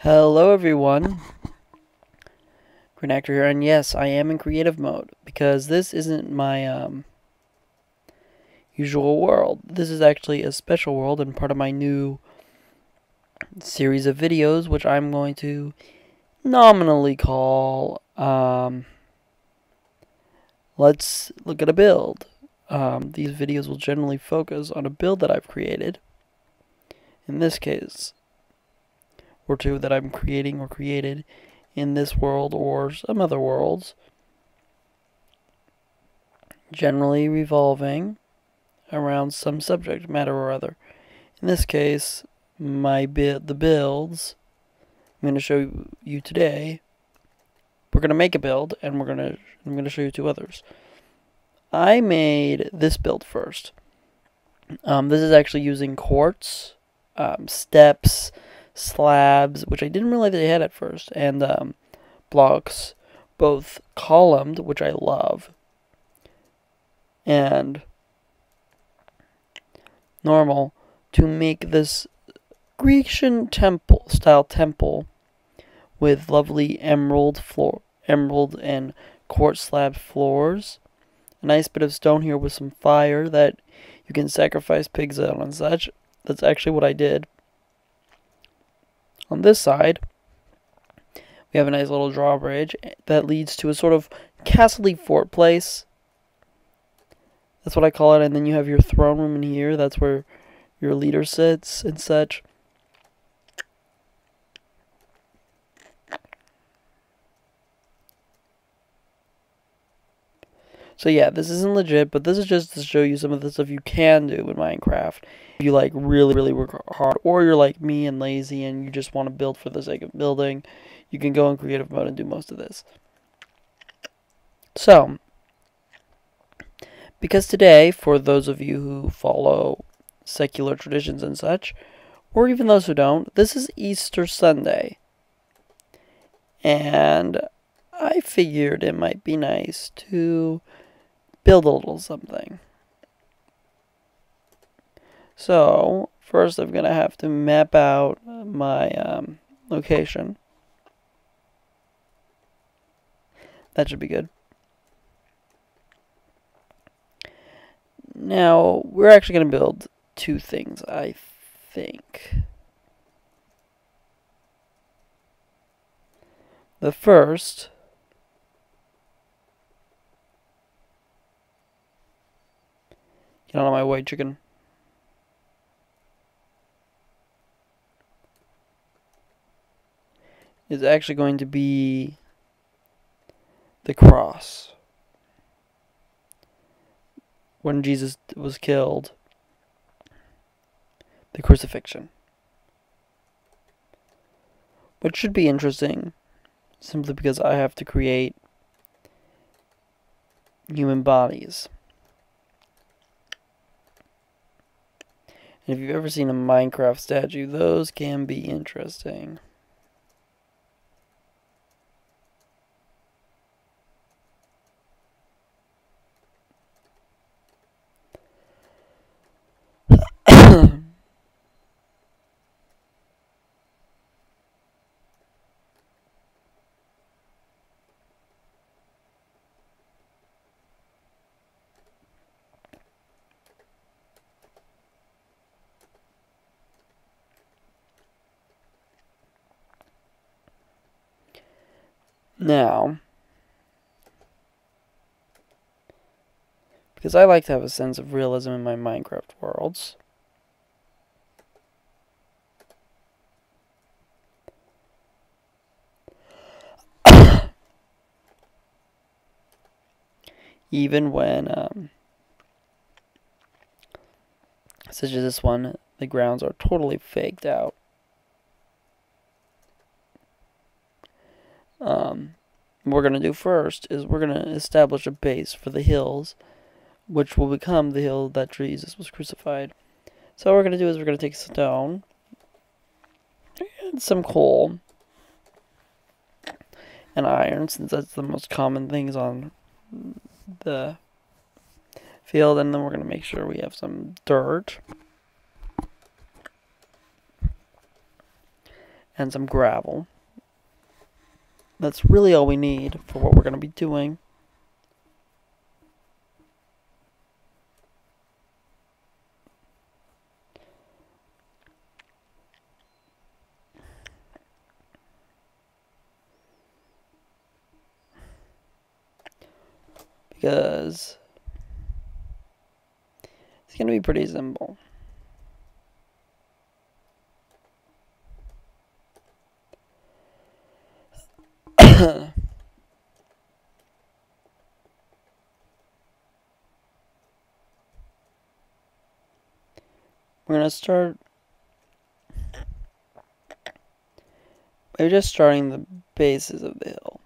Hello everyone, Green Actor here, and yes, I am in creative mode, because this isn't my usual world. This is actually a special world, and part of my new series of videos, which I'm going to nominally call, Let's Look at a Build. These videos will generally focus on a build that I've created, in this case, or two that I'm creating or created in this world or some other worlds, generally revolving around some subject matter or other. In this case, the builds I'm going to show you today. We're going to make a build, and I'm going to show you two others. I made this build first. This is actually using quartz, steps, slabs, which I didn't realize they had at first, and blocks, both columned, which I love, and normal, to make this Grecian style temple with lovely emerald and quartz slab floors. A nice bit of stone here with some fire that you can sacrifice pigs on and such. That's actually what I did. On this side, we have a nice little drawbridge that leads to a sort of castle-y fort place. That's what I call it. And then you have your throne room in here. That's where your leader sits and such. So yeah, this isn't legit, but this is just to show you some of the stuff you can do in Minecraft. If you like really work hard, or you're like me and lazy and you just want to build for the sake of building, you can go in creative mode and do most of this. So, because today, for those of you who follow secular traditions and such, or even those who don't, this is Easter Sunday. And I figured it might be nice to build a little something. So, first I'm going to have to map out my location. That should be good. Now, we're actually going to build two things, I think. The first get out of my way, chicken. Is actually going to be the cross. When Jesus was killed, the crucifixion. Which should be interesting, simply because I have to create human bodies. And if you've ever seen a Minecraft statue, those can be interesting. Now, because I like to have a sense of realism in my Minecraft worlds, even when, such as this one, the grounds are totally faked out. What we're going to do first is we're going to establish a base for the hills, which will become the hill that Jesus was crucified. So what we're going to do is we're going to take stone and some coal and iron, since that's the most common things on the field, and then we're going to make sure we have some dirt. and some gravel. That's really all we need for what we're going to be doing. Because it's going to be pretty simple. We're going to start by just starting the bases of the hill.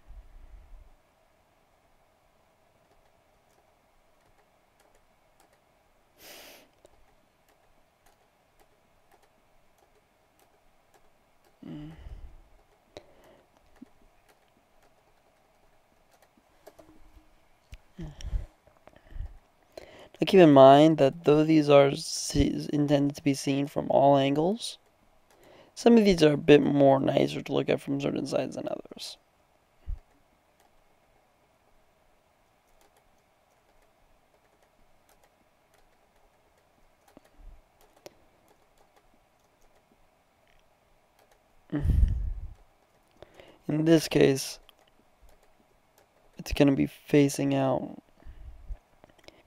Now keep in mind that though these are intended to be seen from all angles, some of these are a bit more nicer to look at from certain sides than others. In this case, it's going to be facing out.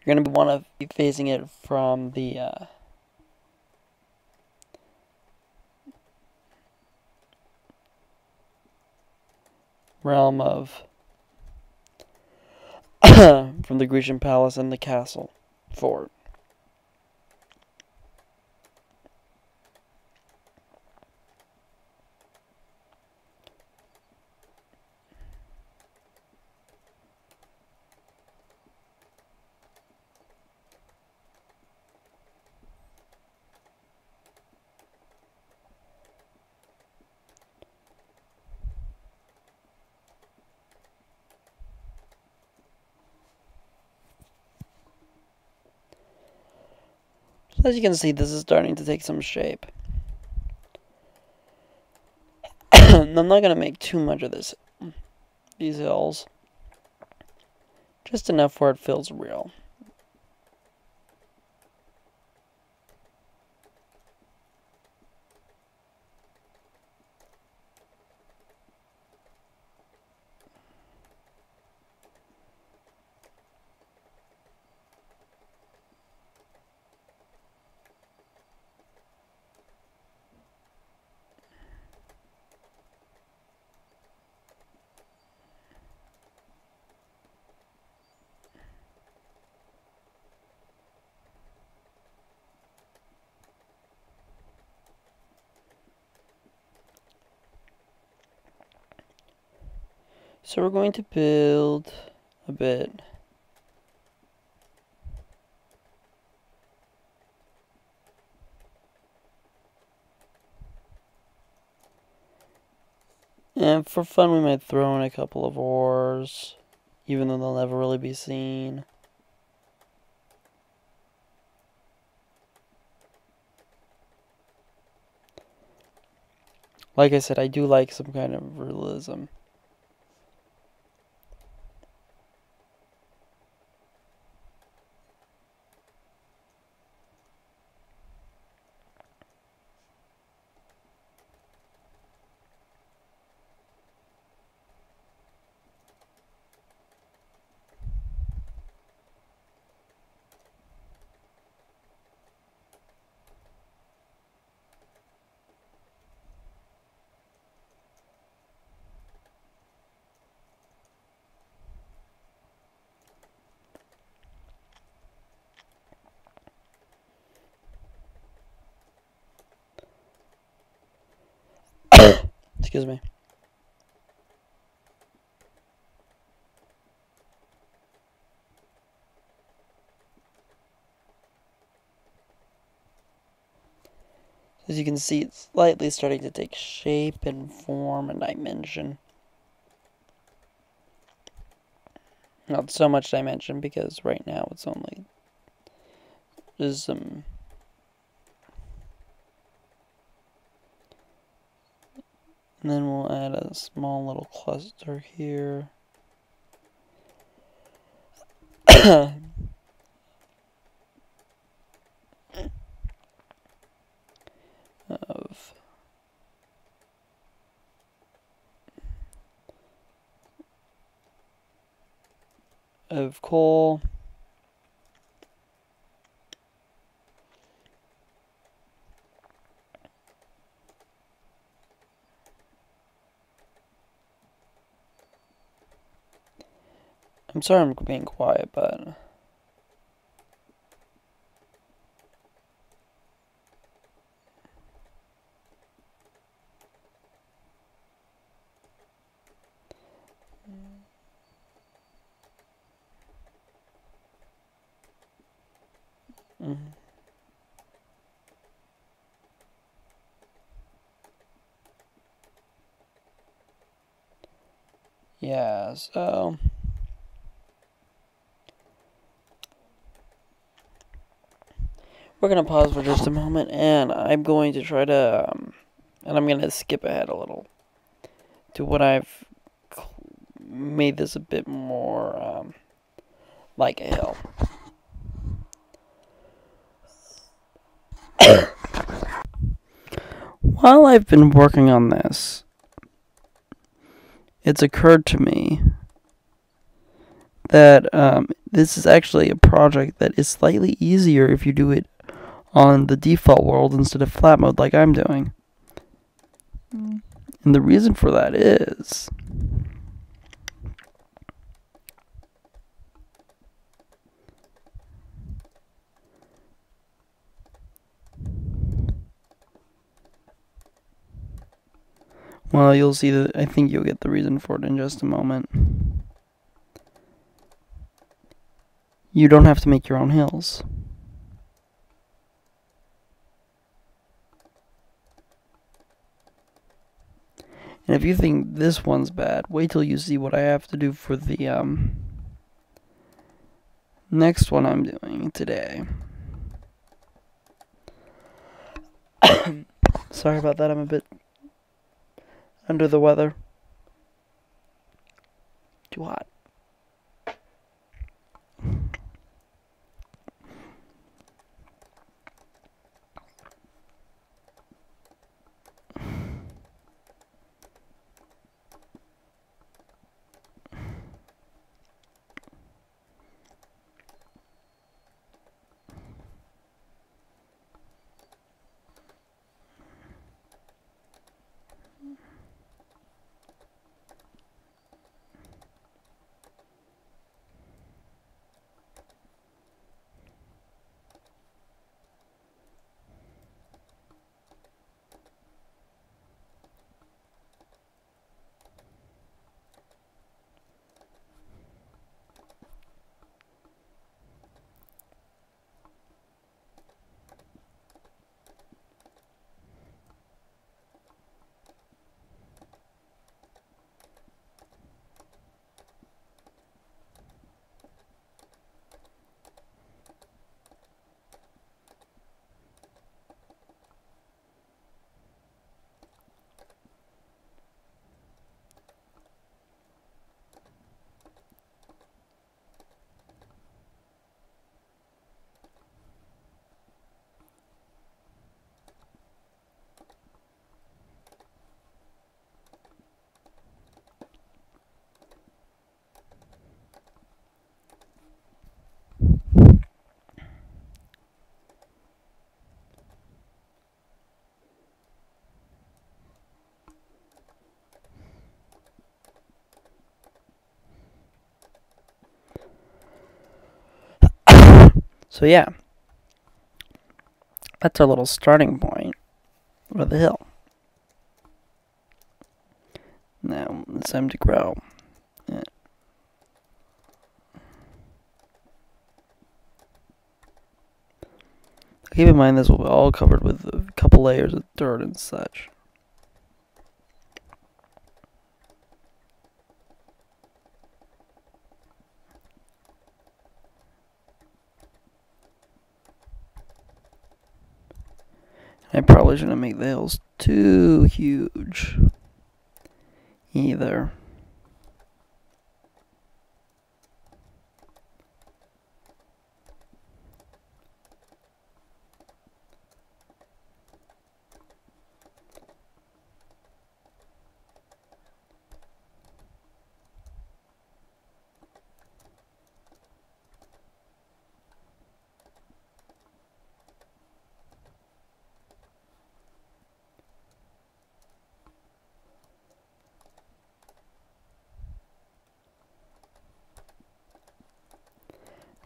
You're going to want to be facing it from the realm of from the Grecian palace and the castle fort. As you can see, this is starting to take some shape. I'm not going to make too much of these hills. Just enough where it feels real. So we're going to build a bit. And for fun, we might throw in a couple of ores, even though they'll never really be seen. Like I said, I do like some kind of realism. Excuse me. As you can see, it's slightly starting to take shape and form and dimension. Not so much dimension, because right now it's only just some And then we'll add a small little cluster here. of coal. I'm sorry I'm being quiet, but yeah, so we're gonna pause for just a moment, and I'm going to try to, and I'm gonna skip ahead a little to what I've made this a bit more like a hill. While I've been working on this, it's occurred to me that this is actually a project that is slightly easier if you do it on the default world instead of flat mode like I'm doing. And the reason for that is well, you'll see that. I think you'll get the reason for it in just a moment. You don't have to make your own hills. And if you think this one's bad, wait till you see what I have to do for the next one I'm doing today. Sorry about that, I'm a bit under the weather. Too hot. So yeah, that's our little starting point for the hill. Now it's time to grow. Yeah. Keep in mind this will be all covered with a couple layers of dirt and such. I probably shouldn't make the hills too huge. either.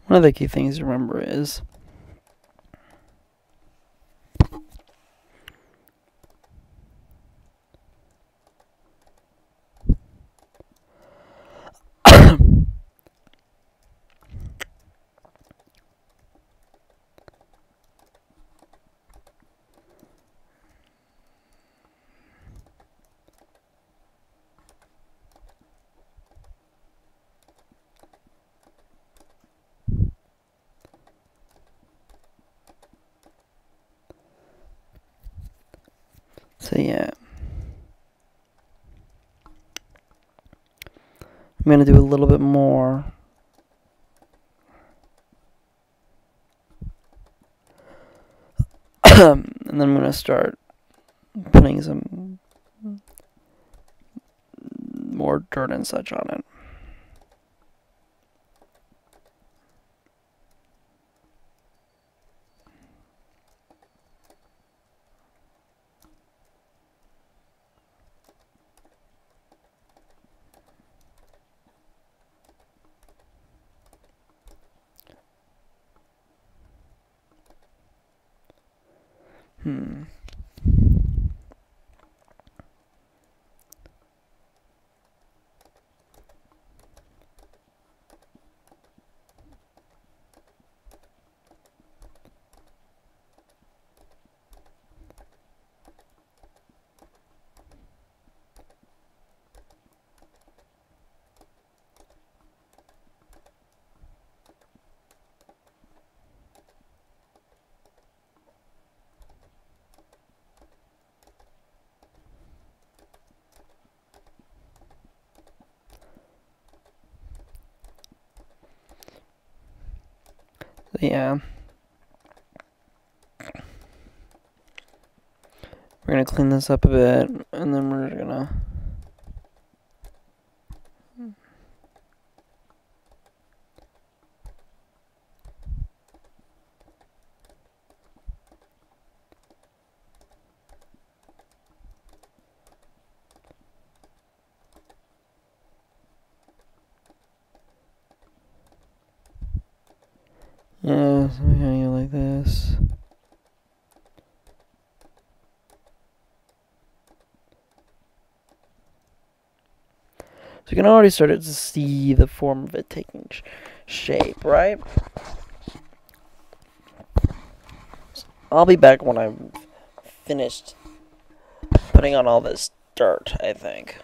One of the key things to remember is so yeah. I'm going to do a little bit more. And then I'm going to start putting some more dirt and such on it. Yeah. We're going to clean this up a bit, and then we're going to... Yeah, so we're going to go like this. So you can already start to see the form of it taking shape, right? So I'll be back when I've finished putting on all this dirt, I think.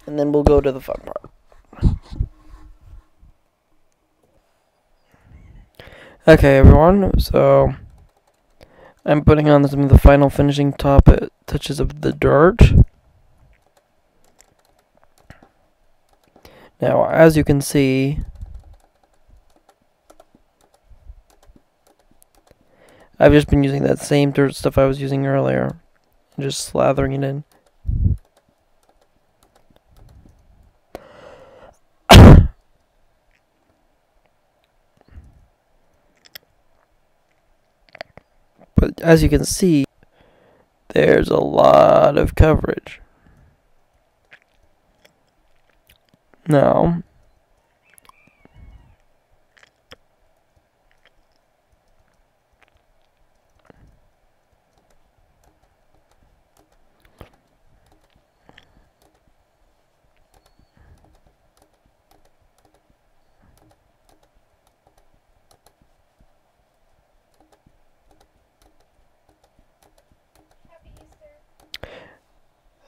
And then we'll go to the fun part. Okay, everyone, so I'm putting on some of the final finishing touches of the dirt. Now, as you can see, I've just been using that same dirt stuff I was using earlier, and just slathering it in. But as you can see, there's a lot of coverage. Now,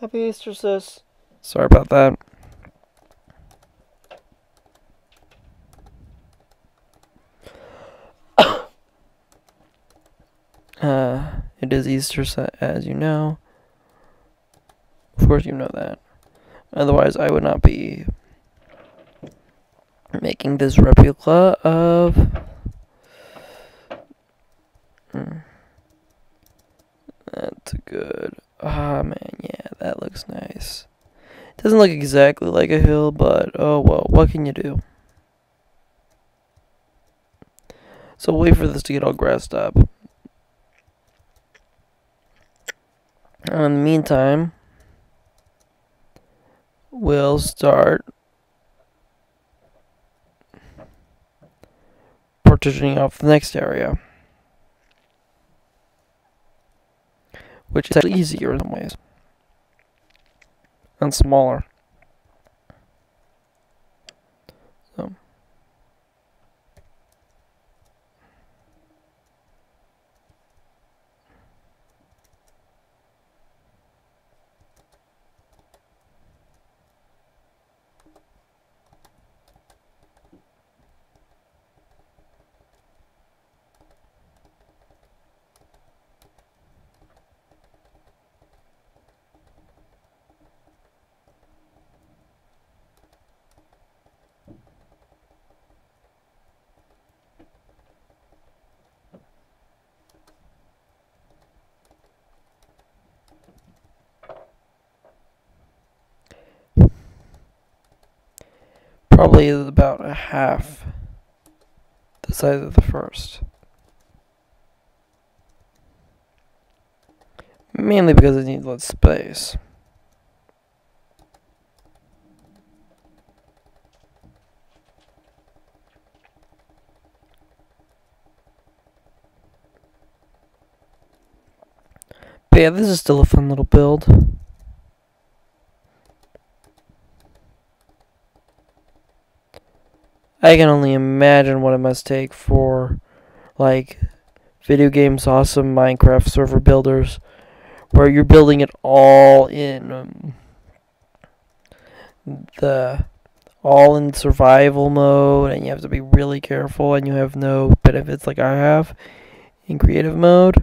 Happy Easter, sis. Sorry about that. It is Easter, as you know. Of course you know that. Otherwise, I would not be making this replica of... That's good. Ah, man, yeah, that looks nice. Doesn't look exactly like a hill, but oh well, what can you do? So we'll wait for this to get all grassed up. In the meantime, we'll start partitioning off the next area, which is actually easier in some ways and smaller. So. Probably about a half the size of the first. Mainly because it needs less space. But yeah, this is still a fun little build. I can only imagine what it must take for, like, video games awesome Minecraft server builders, where you're building it all in survival mode, and you have to be really careful, and you have no benefits like I have in creative mode.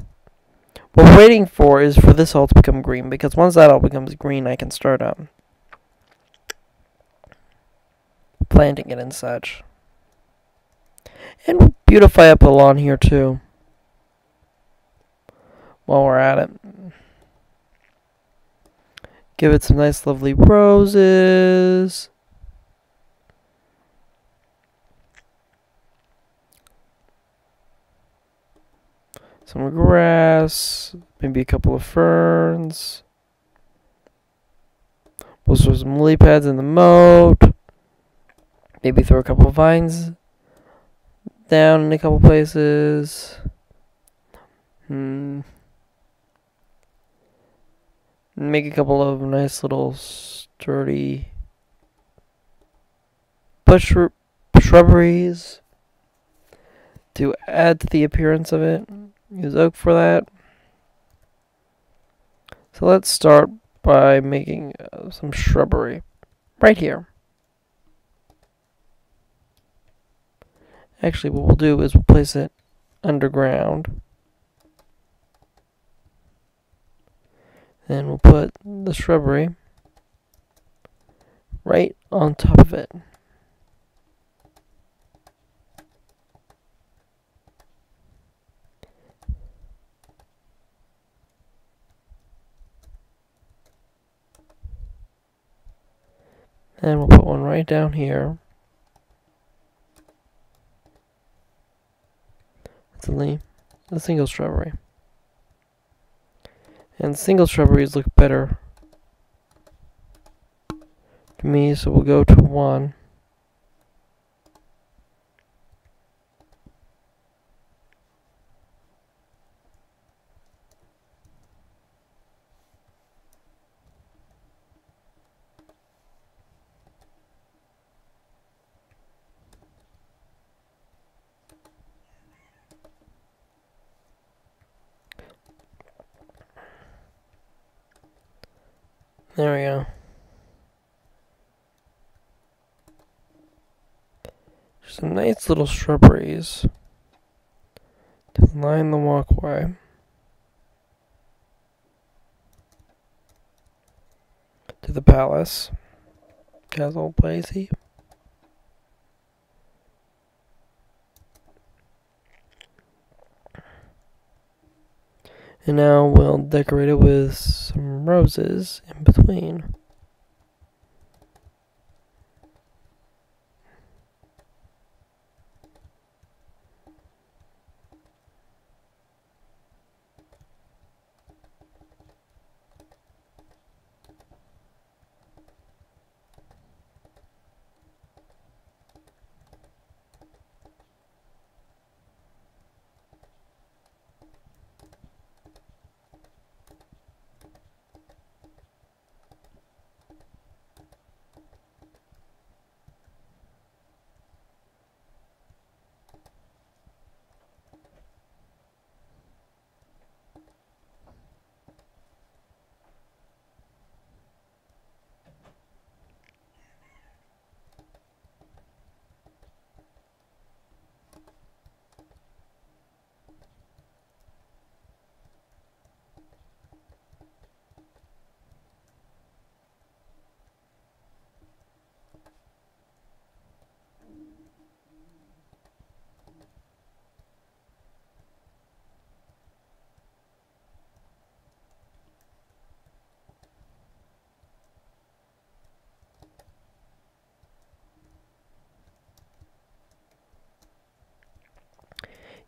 What we're waiting for is for this all to become green, because once that all becomes green, I can start planting it and such. And we'll beautify up the lawn here too, while we're at it. Give it some nice lovely roses. Some grass, maybe a couple of ferns. We'll throw some lily pads in the moat. Maybe throw a couple of vines down in a couple places. Make a couple of nice little sturdy bush shrubberies to add to the appearance of it. Use oak for that. So let's start by making some shrubbery right here. Actually, what we'll do is we'll place it underground. Then we'll put the shrubbery right on top of it. And we'll put one right down here. It's a single shrubbery. And single shrubberies look better to me, so we'll go to 1. There we go. Some nice little shrubberies to line the walkway. To the palace. Castle Placey. And now we'll decorate it with some roses in between.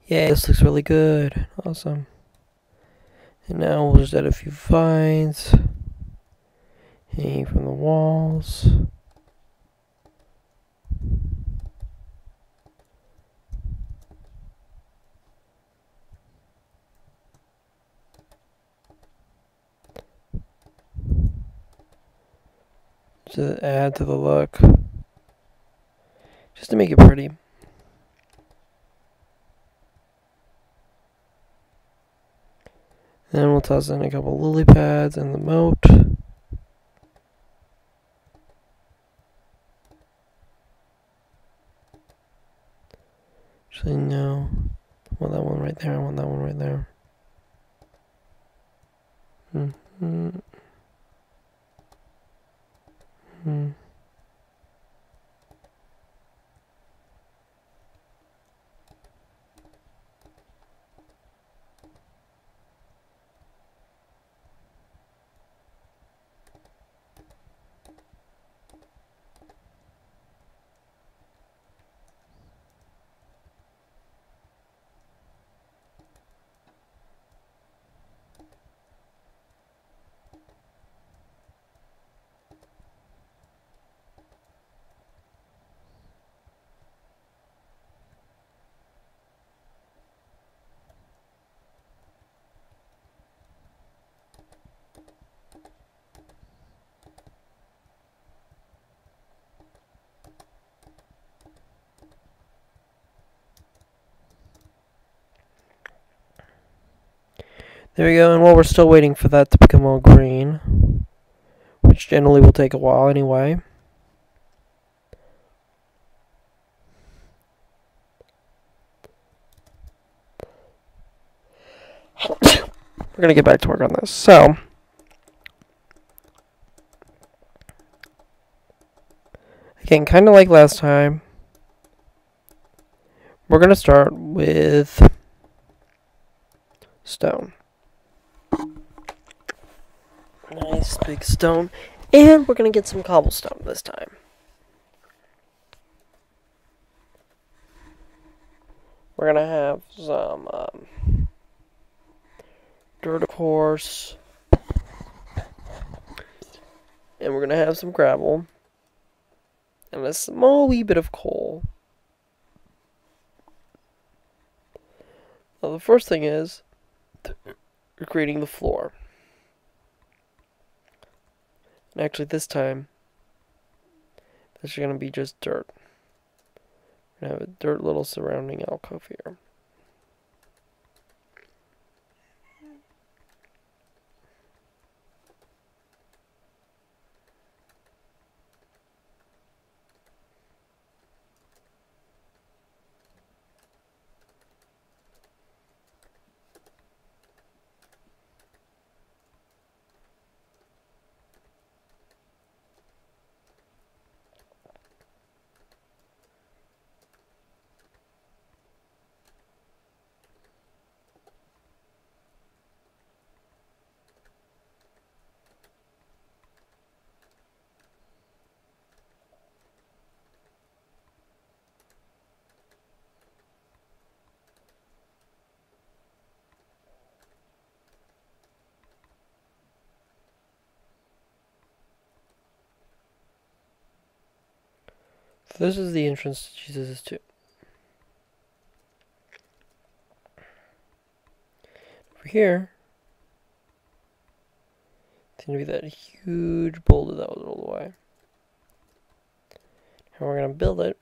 Yeah, this looks really good. Awesome. And now we'll just add a few vines hanging from the walls. To add to the look. Just to make it pretty. Then we'll toss in a couple lily pads and the moat. Actually, no. I want that one right there. I want that one right there. There we go, and while we're still waiting for that to become all green, which generally will take a while anyway, we're going to get back to work on this. So, again, kind of like last time, we're going to start with stone. Nice big stone. And we're going to get some cobblestone this time. We're going to have some dirt, of course. And we're going to have some gravel. And a small wee bit of coal. Now the first thing is we're creating the floor. And actually this time, this is going to be just dirt. We're going to have a dirt little surrounding alcove here. So this is the entrance to Jesus' tomb. Over here, it's going to be that huge boulder that was rolled away. And we're going to build it.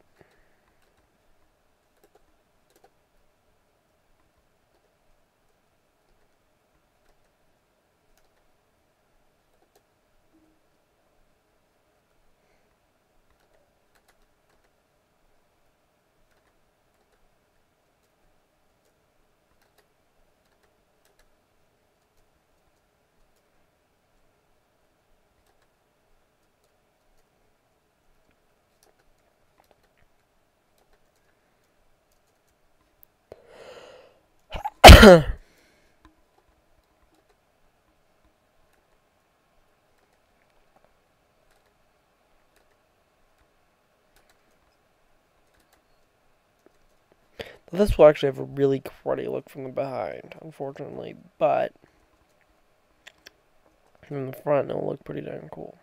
This will actually have a really cruddy look from the behind, unfortunately, but from the front it'll look pretty darn cool.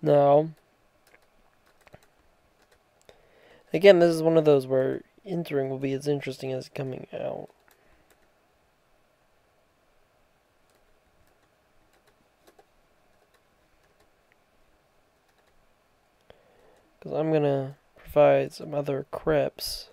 Now, again, this is one of those where entering will be as interesting as coming out. Because I'm going to provide some other crypts.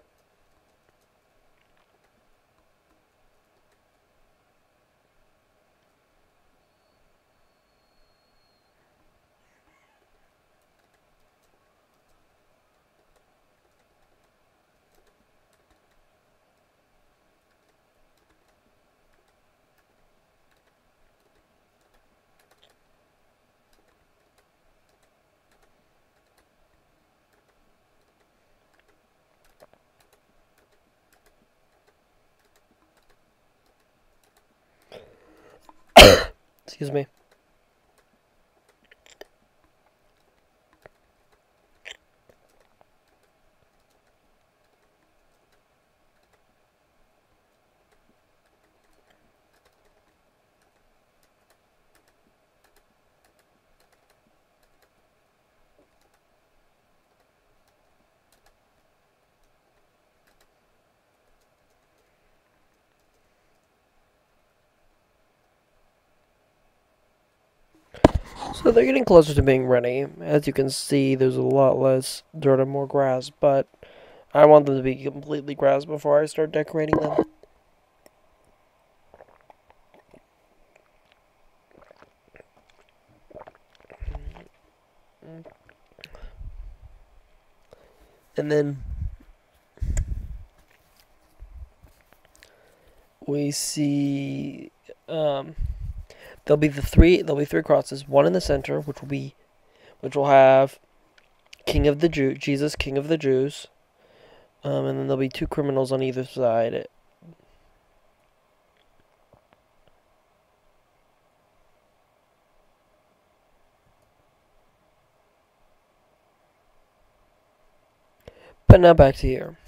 Excuse me. So they're getting closer to being ready. As you can see, there's a lot less dirt and more grass, but I want them to be completely grass before I start decorating them. And then we see there'll be three crosses, one in the center, which will have King of the Jews, Jesus, King of the Jews, and then there'll be two criminals on either side. But now back to here.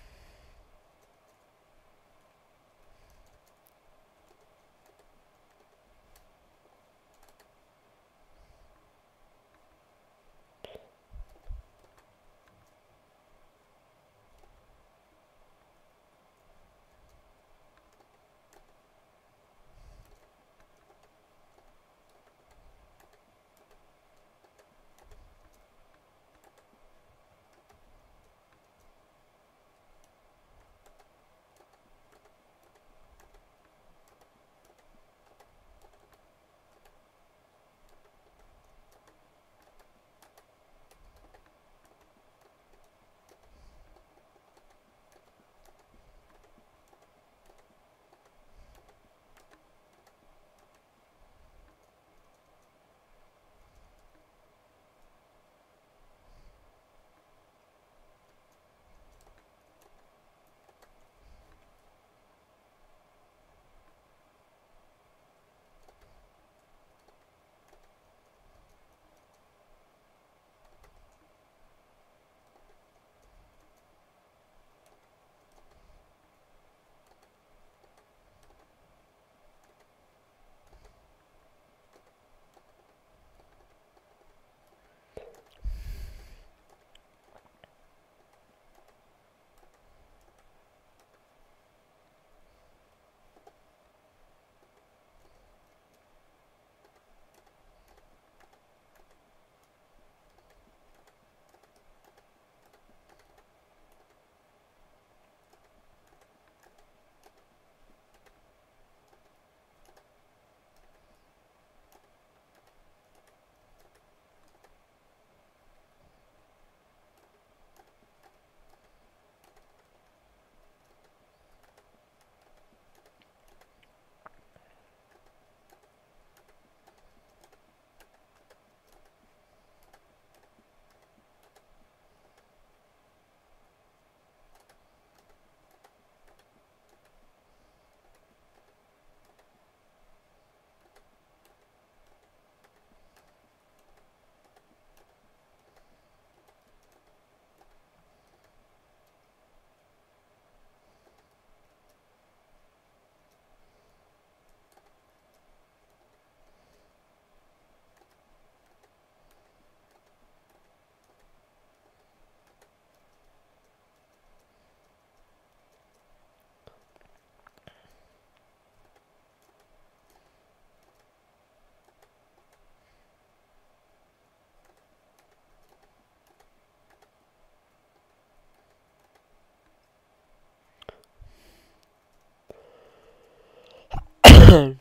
So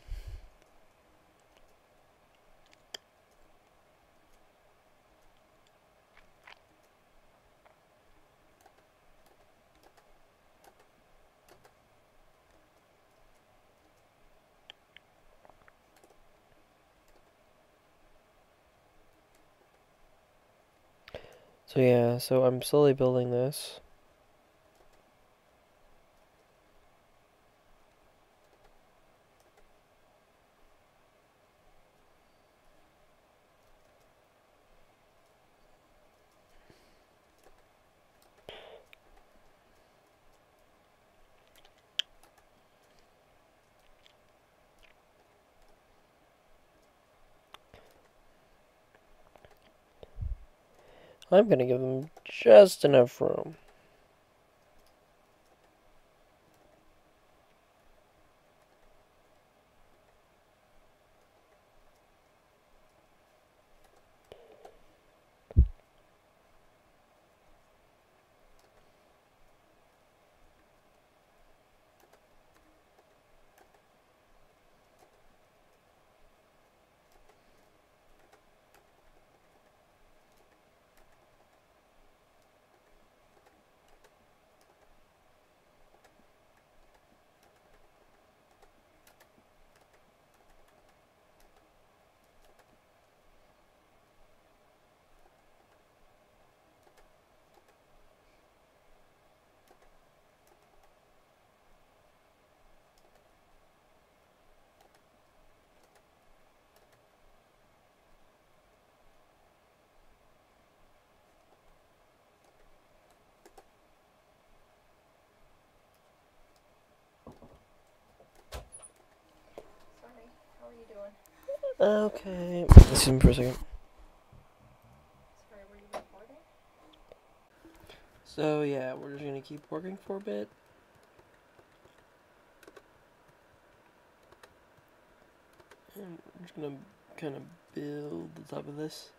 yeah, so I'm slowly building this. I'm gonna give them just enough room. Okay. Excuse me for a second. Sorry, were you recording? So yeah, we're just gonna keep working for a bit. And we're just gonna kind of build the top of this.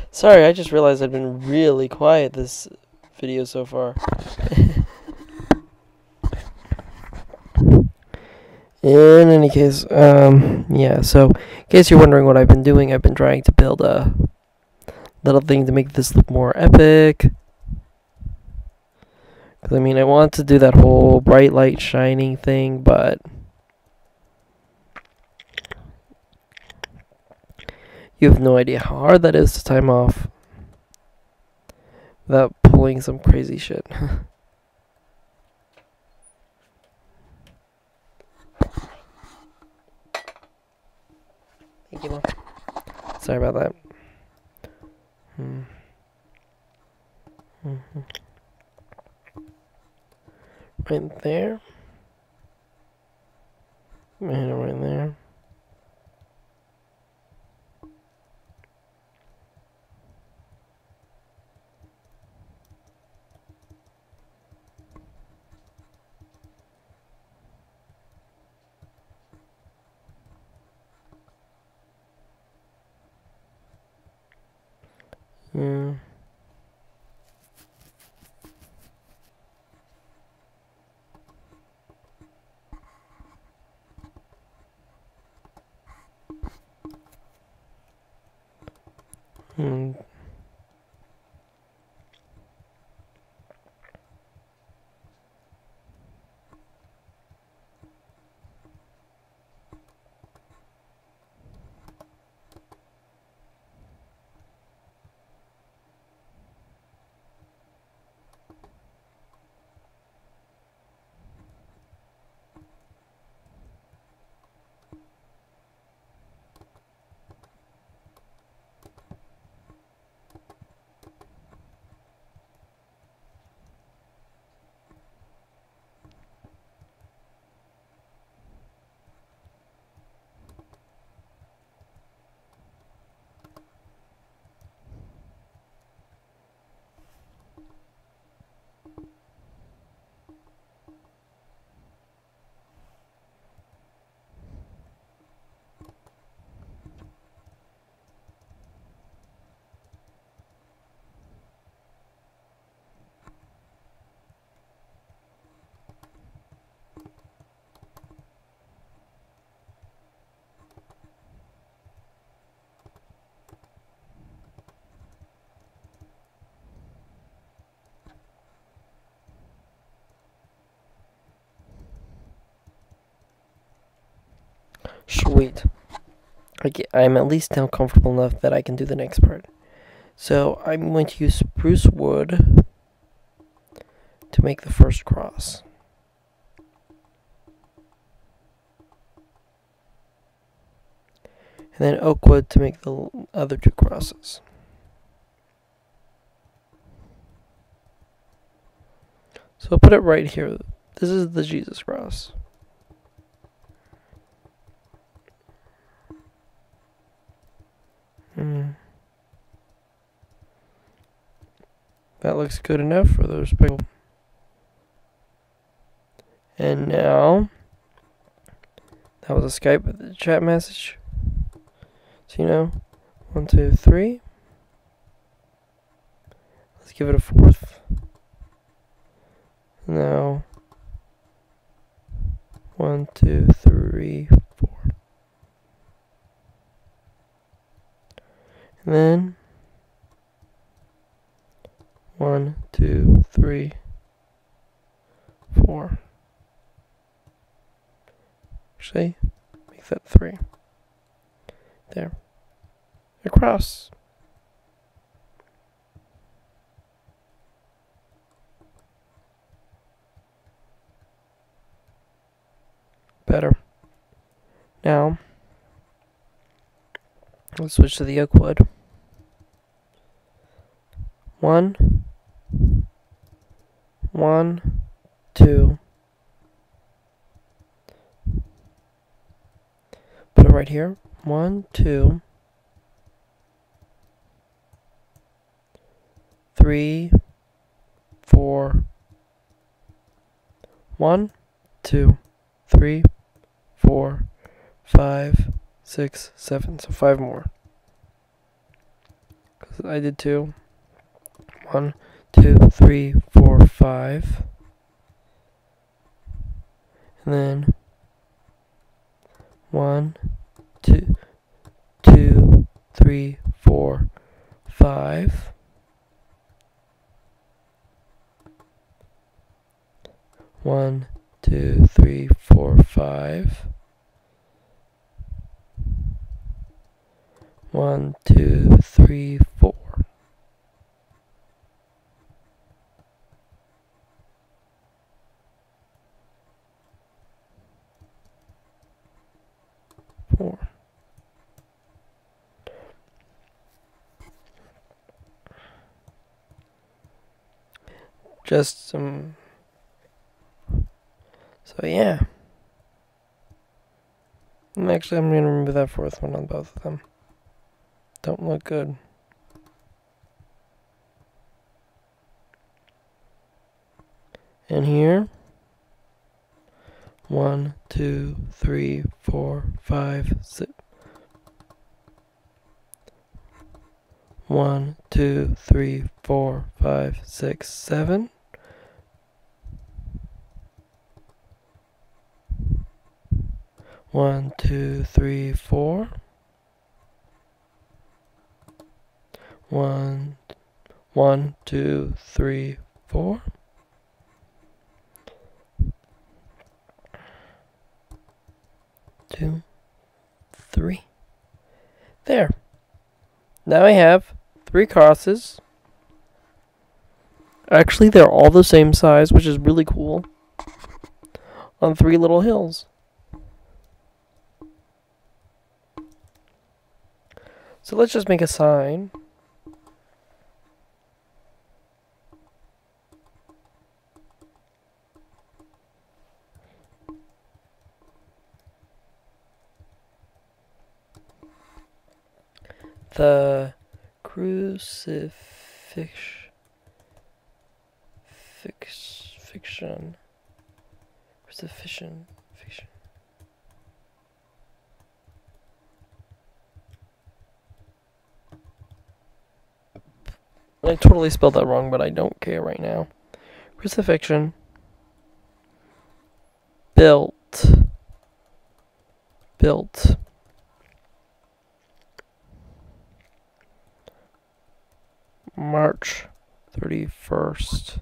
Sorry, I just realized I've been really quiet this video so far. In any case, yeah, so in case you're wondering what I've been doing, I've been trying to build a little thing to make this look more epic. Because, I mean, I want to do that whole bright light shining thing, but you have no idea how hard that is to time off without pulling some crazy shit. Thank you, Mom. Sorry about that. Right there. And right there. Yeah. And Sweet. I'm at least now comfortable enough that I can do the next part. So I'm going to use spruce wood to make the first cross. And then oak wood to make the other two crosses. So I'll put it right here. This is the Jesus cross. That looks good enough for those people. And now, that was a Skype chat message. So, 1, 2, 3. Let's give it a fourth. Now, 1, 2, 3, 4. And then 1, 2, 3, 4. Actually, make that 3. There. Across. Better. Now, let's switch to the oak wood. 1, 1, 2. Put it right here. 1, 2, 3, 4. 1, 2, 3, 4, 5, 6, 7. So 5 more. Because I did 2. 1, 2, 3, 4, 5. And then 1, 2, 2, 3, 4, 5. 1, 2, 3, 4, 5. 1, 2, 3, 4. Just some. So yeah. And actually, I'm gonna remove that fourth one on both of them. Don't look good. And here. 1, 2, 3, 4, 5, 6. 1, 2, 3, 4, 5, 6, 7. 1, 2, 3, 4. 1, 2, 3, 4. 2, 3. There. Now I have 3 crosses. Actually, they're all the same size, which is really cool. On 3 little hills. So let's just make a sign. The crucifixion. I totally spelled that wrong, but I don't care right now. Crucifixion. Built. March 31st.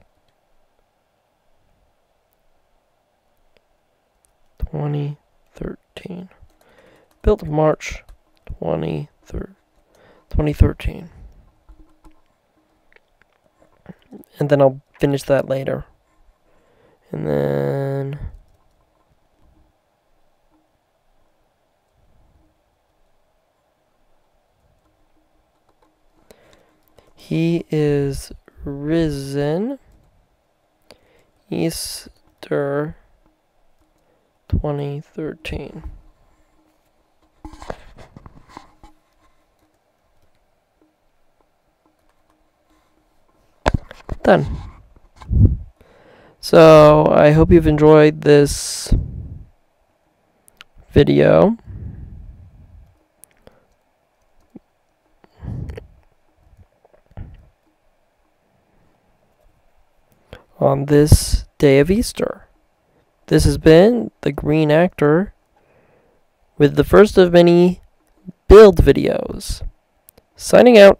2013. built in March 2013. And then I'll finish that later. And then he is risen Easter 2013. Done. So I hope you've enjoyed this video. On this day of Easter. This has been the Green Actor with the first of many build videos. Signing out.